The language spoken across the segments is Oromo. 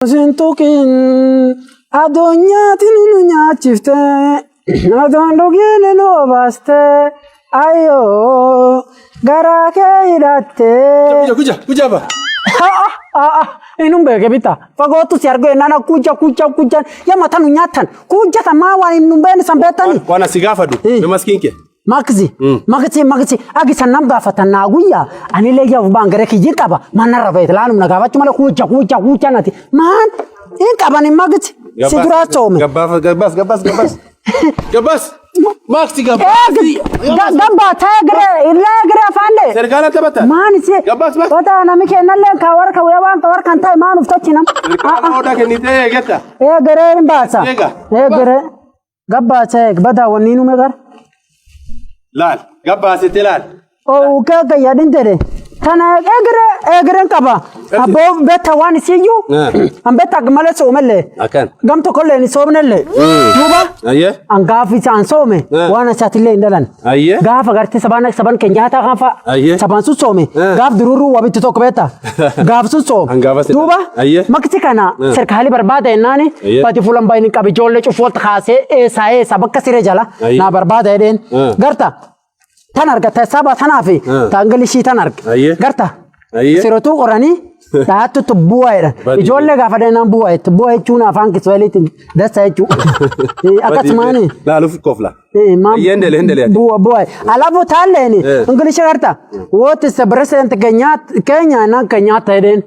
Sintukin adonya tinunya chifte adondo gene no baste ayo garake irate kuja ba inum bege bita fagotu siargo nana kuja ya matanu nyatan kuja tamawa inum bene sambetani kwana sigafadu be maskinke Makzi agi sanam gafatan naguya anile ya bangare ki jikaba manara betlanu nagaba chumala kuja nati man in kabani magzi sidura chome gabas maxi gabas gamba tagre afande sergala tabata man si gabas bata na mike nalle kawar kan tai man uftochina oda ke nite geta gare mbasa gare gabba tag bada waninu megar Lal, gabas telal. Oh, kaka ya dindere. Kana egre kaba. Abo beta wani siyu. Ambeta gmale somele. Akan. Gamto kolle ni somnelle. Yuba? Aye. Angafi san some. Wana chatile indalan. Aye. Gafa garti saban kenyata gafa. Aye. Saban su some. Gaf dururu wabit to beta. Gaf su some. Angava se. Yuba? Aye. Makti kana serkali barbada enani. Pati fulan bayni kabi jolle chufot khase esa sabak sire jala. Na barbada eden. Garta. Tanarga saba tanafi tangalishi tanarg garta sirotu qorani taatu tubuwaira ijolle gafadena buwai chuna fanki sweliti dasa chu akatmani la lufu kofla yendele buwai alafu taleni ingalishi garta what is the president Kenya na Kenyatta eden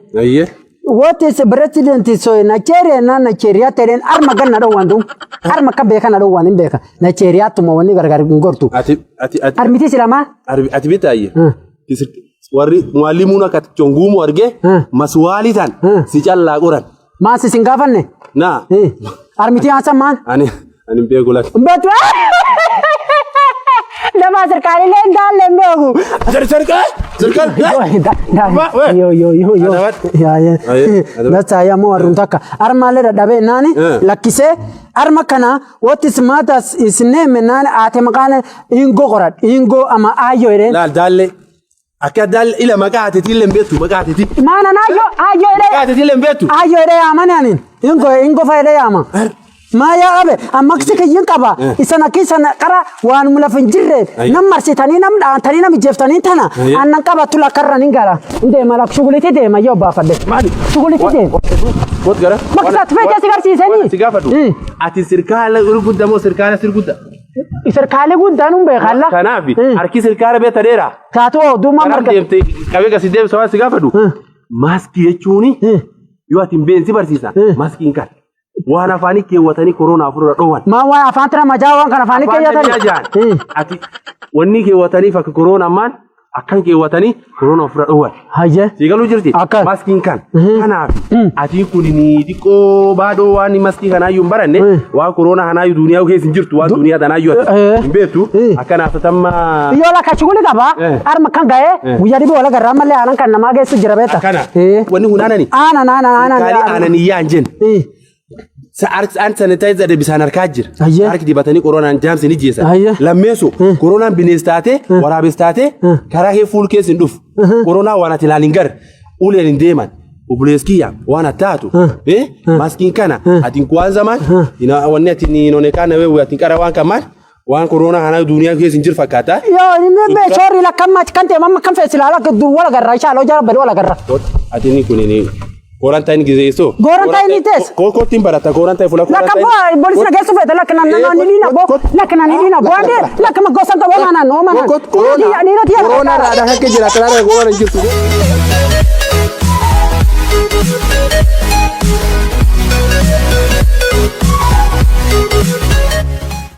what is the president so Nigeria teren arma ganna do wandu arma kabe kana do wanin beka Nigeria to mo woni gargar ngortu ati armiti silama ati bitaye wari mwalimuna kat chongumu warge maswali tan si challa quran ma si singafanne na armiti asa man ani begulak betu lama सरकारी ले डाल ले मेगू सरकार yo ya that's I am arundaka armale dabe nani lakise arma kana what is matters is name nani atemkane ingo qorat ingo ama ayo ire la dalle akadal ila makati tilembetu makati mana nayo ayo ire makati tilembetu ayo ire amani ingo fa ire ama Maya abe amaksi ke yinkaba isana kisana kara wan mulafinjire namarsi tani tani nam jeftani tana annan kaba tula karra ningara inde malak shugulite de mayo ba fadde mali shugulite de bot gara maksat feja sigar sisani sigafatu ati sirkala urgudda mo sirkala sirgudda sirkala gudda num be khalla kanabi arki sirkala be tadera tato duma marka kabe ga sidem sawa sigafatu maski yechuni yo ati benzi barsisa maski inkan wana fani ke watani corona afura dowan ma wa afantara majawan kana fani ke yatani ati wonni ke watani fa corona man akan ke watani corona afura dowan haje sigalu jirti maskin kan kana ati kunini diko bado wani maski kana yumbaranne wa corona hana yu duniya ke sinjirtu wa duniya dana yu betu akana fatamma yola ka chuguli gaba ar makan gaye wujadi bo wala garamalle anan kan namage su jirabeta wonni hunana ni ana ni yanjen an sanitizer da bisanar kajir arki dibatani corona jams ni jesa lameso corona binestate warabestate karahe full case nduf corona wana tilalingar ule ndeman ubuleskia wana tatu maskin kana atin kwanza man ina wanne atini inonekana wewe atinkara wanka man wan corona hana dunia ke sinjir fakata yo ni me sorry la kamma kante mamma kan fesilala gadu wala garra insha Allah jarabal wala garra atini kunini Quarantine gizeso. Quarantine ites. Ko timbarata quarantine fula quarantine. La kabo bolisi na gesu feta la kana nilina bo la kana nilina bo ande la kama gosan ka wala na no mana. Corona ada hakke jira tara corona jirtu.